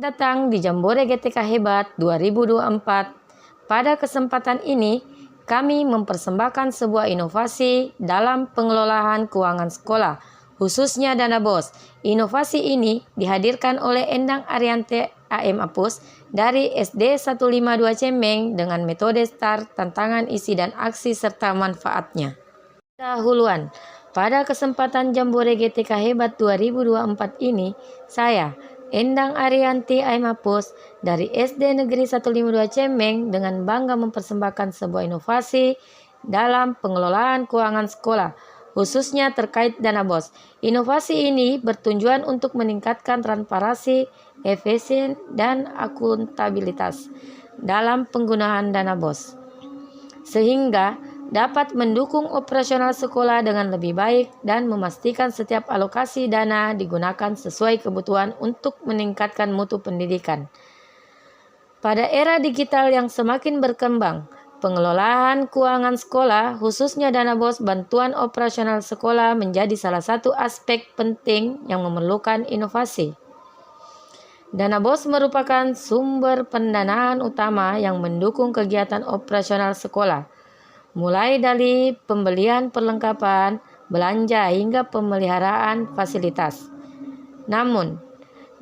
Datang di Jambore GTK Hebat 2024. Pada kesempatan ini, kami mempersembahkan sebuah inovasi dalam pengelolaan keuangan sekolah, khususnya dana BOS. Inovasi ini dihadirkan oleh Endang Arianti AM Apus dari SD 152 Cemeng dengan metode STAR, tantangan isi dan aksi serta manfaatnya. Dahuluan, pada kesempatan Jambore GTK Hebat 2024 ini, saya, Endang Arianti Aimapus dari SD Negeri 152 Cemeng dengan bangga mempersembahkan sebuah inovasi dalam pengelolaan keuangan sekolah, khususnya terkait dana BOS. Inovasi ini bertujuan untuk meningkatkan transparansi, efisien, dan akuntabilitas dalam penggunaan dana BOS, sehingga dapat mendukung operasional sekolah dengan lebih baik dan memastikan setiap alokasi dana digunakan sesuai kebutuhan untuk meningkatkan mutu pendidikan. Pada era digital yang semakin berkembang, pengelolaan keuangan sekolah, khususnya dana BOS bantuan operasional sekolah menjadi salah satu aspek penting yang memerlukan inovasi. Dana BOS merupakan sumber pendanaan utama yang mendukung kegiatan operasional sekolah, mulai dari pembelian perlengkapan, belanja hingga pemeliharaan fasilitas. Namun,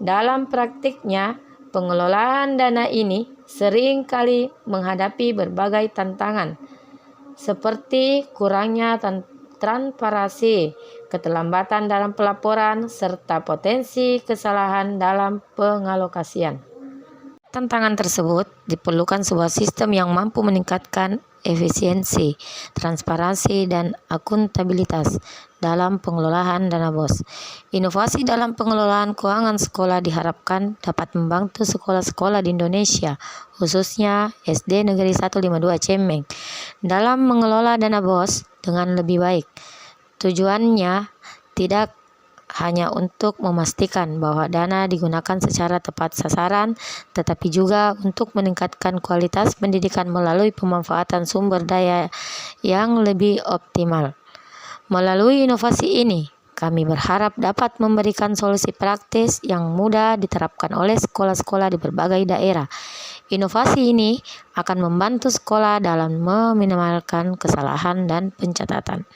dalam praktiknya, pengelolaan dana ini sering kali menghadapi berbagai tantangan, seperti kurangnya transparansi, keterlambatan dalam pelaporan, serta potensi kesalahan dalam pengalokasian. Tantangan tersebut diperlukan sebuah sistem yang mampu meningkatkan efisiensi, transparansi, dan akuntabilitas dalam pengelolaan dana BOS. Inovasi dalam pengelolaan keuangan sekolah diharapkan dapat membantu sekolah-sekolah di Indonesia, khususnya SD Negeri 152 Cemeng, dalam mengelola dana BOS dengan lebih baik. Tujuannya tidak hanya untuk memastikan bahwa dana digunakan secara tepat sasaran, tetapi juga untuk meningkatkan kualitas pendidikan melalui pemanfaatan sumber daya yang lebih optimal. Melalui inovasi ini, kami berharap dapat memberikan solusi praktis yang mudah diterapkan oleh sekolah-sekolah di berbagai daerah. Inovasi ini akan membantu sekolah dalam meminimalkan kesalahan dan pencatatan,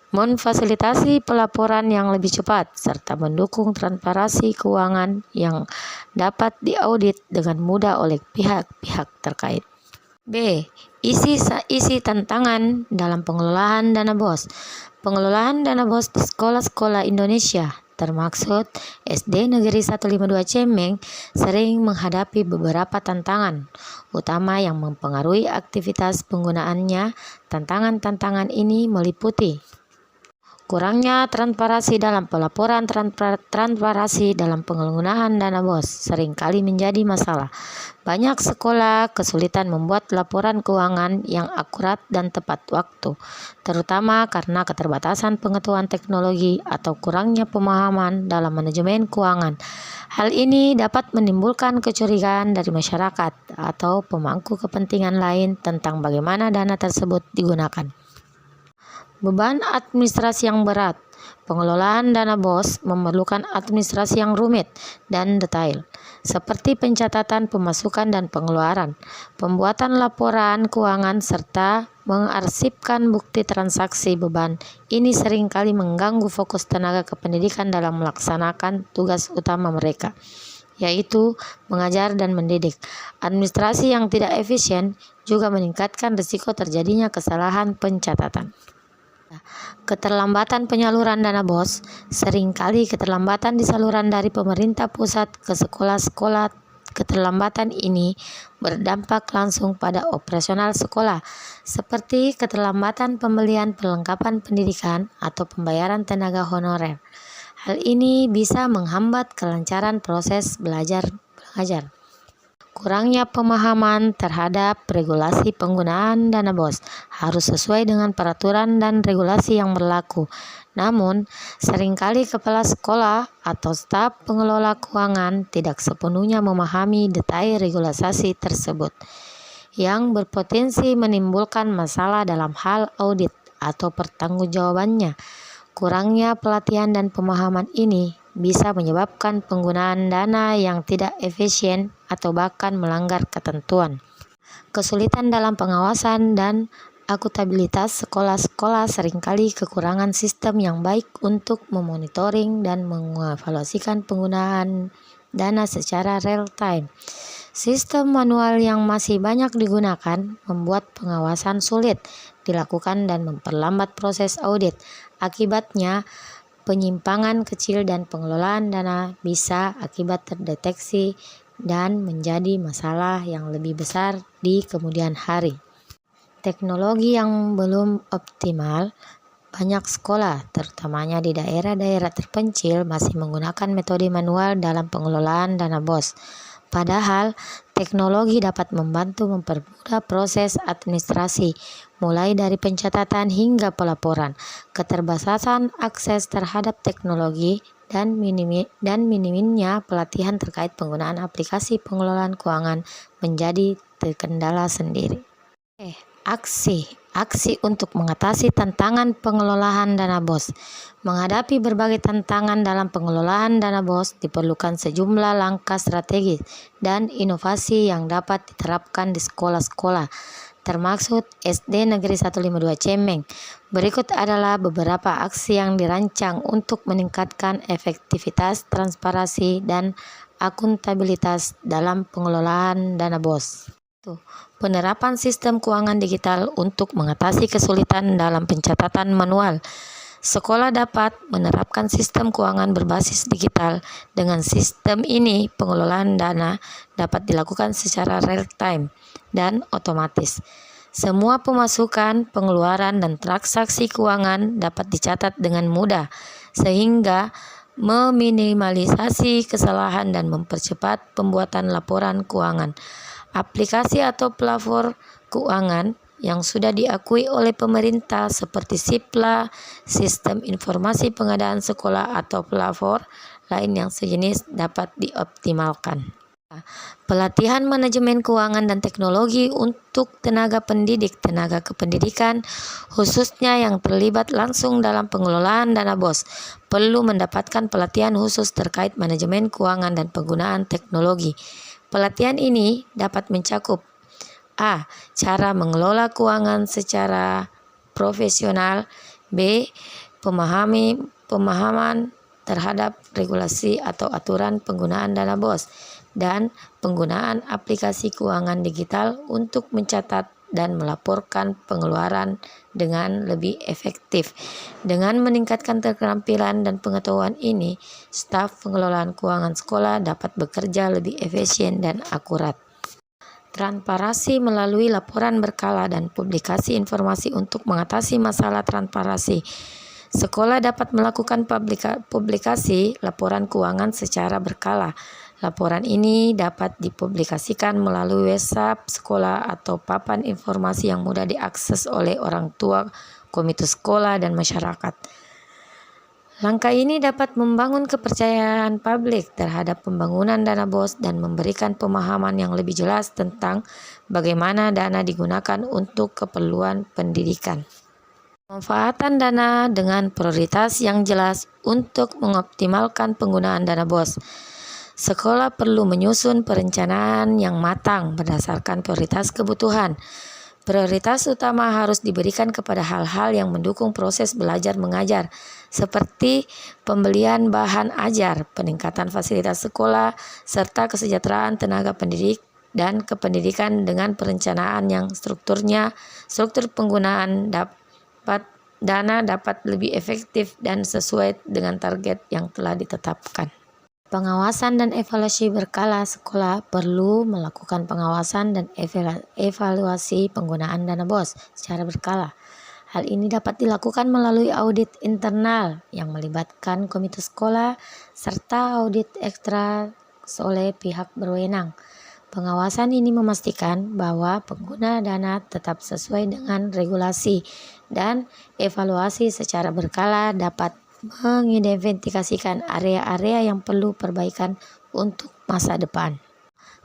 memfasilitasi pelaporan yang lebih cepat, serta mendukung transparansi keuangan yang dapat diaudit dengan mudah oleh pihak-pihak terkait. B. Isi tantangan dalam pengelolaan dana BOS. Pengelolaan dana BOS di sekolah-sekolah Indonesia, termaksud SD Negeri 152 Cemeng, sering menghadapi beberapa tantangan utama yang mempengaruhi aktivitas penggunaannya. Tantangan-tantangan ini meliputi kurangnya transparansi dalam pelaporan. Transparansi dalam penggunaan dana BOS seringkali menjadi masalah. Banyak sekolah kesulitan membuat laporan keuangan yang akurat dan tepat waktu, terutama karena keterbatasan pengetahuan teknologi atau kurangnya pemahaman dalam manajemen keuangan. Hal ini dapat menimbulkan kecurigaan dari masyarakat atau pemangku kepentingan lain tentang bagaimana dana tersebut digunakan. Beban administrasi yang berat. Pengelolaan dana BOS memerlukan administrasi yang rumit dan detail, seperti pencatatan pemasukan dan pengeluaran, pembuatan laporan keuangan, serta mengarsipkan bukti transaksi. Beban ini seringkali mengganggu fokus tenaga kependidikan dalam melaksanakan tugas utama mereka, yaitu mengajar dan mendidik. Administrasi yang tidak efisien juga meningkatkan risiko terjadinya kesalahan pencatatan. Keterlambatan penyaluran dana BOS. Seringkali keterlambatan di saluran dari pemerintah pusat ke sekolah-sekolah. Keterlambatan ini berdampak langsung pada operasional sekolah, seperti keterlambatan pembelian perlengkapan pendidikan atau pembayaran tenaga honorer. Hal ini bisa menghambat kelancaran proses belajar mengajar. Kurangnya pemahaman terhadap regulasi penggunaan dana BOS. Harus sesuai dengan peraturan dan regulasi yang berlaku. Namun, seringkali kepala sekolah atau staf pengelola keuangan tidak sepenuhnya memahami detail regulasi tersebut, yang berpotensi menimbulkan masalah dalam hal audit atau pertanggungjawabannya. Kurangnya pelatihan dan pemahaman ini bisa menyebabkan penggunaan dana yang tidak efisien atau bahkan melanggar ketentuan. Kesulitan dalam pengawasan dan akuntabilitas sekolah-sekolah seringkali kekurangan sistem yang baik untuk memonitoring dan mengevaluasikan penggunaan dana secara real time. Sistem manual yang masih banyak digunakan membuat pengawasan sulit dilakukan dan memperlambat proses audit. Akibatnya, penyimpangan kecil dan pengelolaan dana bisa akibat terdeteksi dan menjadi masalah yang lebih besar di kemudian hari. Teknologi yang belum optimal. Banyak sekolah, terutamanya di daerah-daerah terpencil, masih menggunakan metode manual dalam pengelolaan dana BOS. Padahal, teknologi dapat membantu mempermudah proses administrasi, mulai dari pencatatan hingga pelaporan. Keterbatasan akses terhadap teknologi dan minimnya pelatihan terkait penggunaan aplikasi pengelolaan keuangan menjadi terkendala sendiri. Aksi untuk mengatasi tantangan pengelolaan dana BOS. Menghadapi berbagai tantangan dalam pengelolaan dana BOS diperlukan sejumlah langkah strategis dan inovasi yang dapat diterapkan di sekolah-sekolah, termasuk SD Negeri 152 Cemeng. Berikut adalah beberapa aksi yang dirancang untuk meningkatkan efektivitas, transparansi, dan akuntabilitas dalam pengelolaan dana BOS. Penerapan sistem keuangan digital untuk mengatasi kesulitan dalam pencatatan manual. Sekolah dapat menerapkan sistem keuangan berbasis digital. Dengan sistem ini, pengelolaan dana dapat dilakukan secara real time dan otomatis. Semua pemasukan, pengeluaran, dan transaksi keuangan dapat dicatat dengan mudah, sehingga meminimalisasi kesalahan dan mempercepat pembuatan laporan keuangan. Aplikasi atau platform keuangan yang sudah diakui oleh pemerintah seperti SIPLA, Sistem Informasi Pengadaan Sekolah, atau platform lain yang sejenis dapat dioptimalkan. Pelatihan manajemen keuangan dan teknologi untuk tenaga pendidik, tenaga kependidikan, khususnya yang terlibat langsung dalam pengelolaan dana BOS, perlu mendapatkan pelatihan khusus terkait manajemen keuangan dan penggunaan teknologi. Pelatihan ini dapat mencakup A. Cara mengelola keuangan secara profesional. B. Pemahaman terhadap regulasi atau aturan penggunaan dana BOS dan penggunaan aplikasi keuangan digital untuk mencatat dan melaporkan pengeluaran dengan lebih efektif. Dengan meningkatkan keterampilan dan pengetahuan ini, staf pengelolaan keuangan sekolah dapat bekerja lebih efisien dan akurat. Transparansi melalui laporan berkala dan publikasi informasi untuk mengatasi masalah transparansi. Sekolah dapat melakukan publikasi laporan keuangan secara berkala. Laporan ini dapat dipublikasikan melalui website sekolah atau papan informasi yang mudah diakses oleh orang tua, komite sekolah, dan masyarakat. Langkah ini dapat membangun kepercayaan publik terhadap pembangunan dana BOS dan memberikan pemahaman yang lebih jelas tentang bagaimana dana digunakan untuk keperluan pendidikan. Pemanfaatan dana dengan prioritas yang jelas untuk mengoptimalkan penggunaan dana BOS. Sekolah perlu menyusun perencanaan yang matang berdasarkan prioritas kebutuhan. Prioritas utama harus diberikan kepada hal-hal yang mendukung proses belajar mengajar, seperti pembelian bahan ajar, peningkatan fasilitas sekolah, serta kesejahteraan tenaga pendidik dan kependidikan dengan perencanaan yang struktur penggunaan dana dapat lebih efektif dan sesuai dengan target yang telah ditetapkan. Pengawasan dan evaluasi berkala. Sekolah perlu melakukan pengawasan dan evaluasi penggunaan dana BOS secara berkala. Hal ini dapat dilakukan melalui audit internal yang melibatkan komite sekolah serta audit ekstra oleh pihak berwenang. Pengawasan ini memastikan bahwa pengguna dana tetap sesuai dengan regulasi, dan evaluasi secara berkala dapat mengidentifikasikan area-area yang perlu perbaikan untuk masa depan.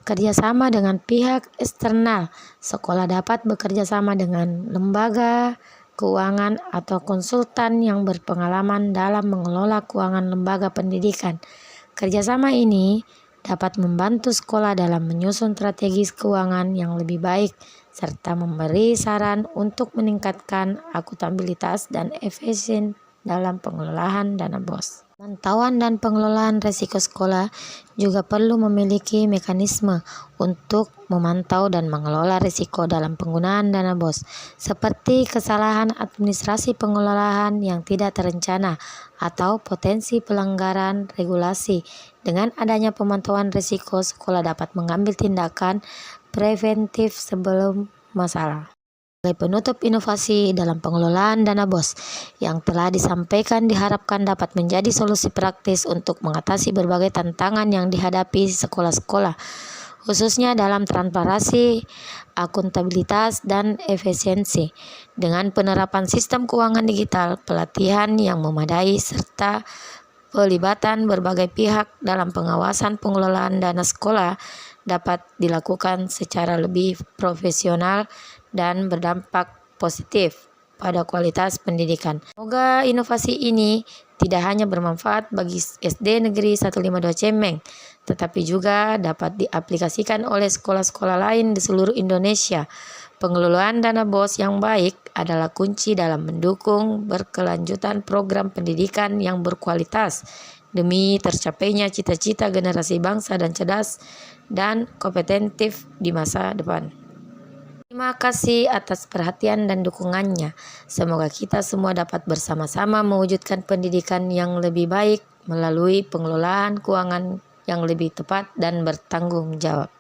Kerjasama dengan pihak eksternal. Sekolah dapat bekerja sama dengan lembaga, keuangan atau konsultan yang berpengalaman dalam mengelola keuangan lembaga pendidikan. Kerjasama ini dapat membantu sekolah dalam menyusun strategi keuangan yang lebih baik serta memberi saran untuk meningkatkan akuntabilitas dan efisien dalam pengelolaan dana BOS. Pemantauan dan pengelolaan risiko sekolah juga perlu memiliki mekanisme untuk memantau dan mengelola risiko dalam penggunaan dana BOS, seperti kesalahan administrasi pengelolaan yang tidak terencana atau potensi pelanggaran regulasi. Dengan adanya pemantauan risiko, sekolah dapat mengambil tindakan preventif sebelum masalah. Sebagai penutup, inovasi dalam pengelolaan dana BOS yang telah disampaikan diharapkan dapat menjadi solusi praktis untuk mengatasi berbagai tantangan yang dihadapi sekolah-sekolah, khususnya dalam transparansi, akuntabilitas, dan efisiensi. Dengan penerapan sistem keuangan digital, pelatihan yang memadai, serta pelibatan berbagai pihak dalam pengawasan pengelolaan dana sekolah dapat dilakukan secara lebih profesional dan berdampak positif pada kualitas pendidikan. Semoga inovasi ini tidak hanya bermanfaat bagi SD Negeri 152 Cemeng, tetapi juga dapat diaplikasikan oleh sekolah-sekolah lain di seluruh Indonesia. Pengelolaan dana BOS yang baik adalah kunci dalam mendukung berkelanjutan program pendidikan yang berkualitas demi tercapainya cita-cita generasi bangsa dan cerdas dan kompetentif di masa depan. Terima kasih atas perhatian dan dukungannya. Semoga kita semua dapat bersama-sama mewujudkan pendidikan yang lebih baik melalui pengelolaan keuangan yang lebih tepat dan bertanggung jawab.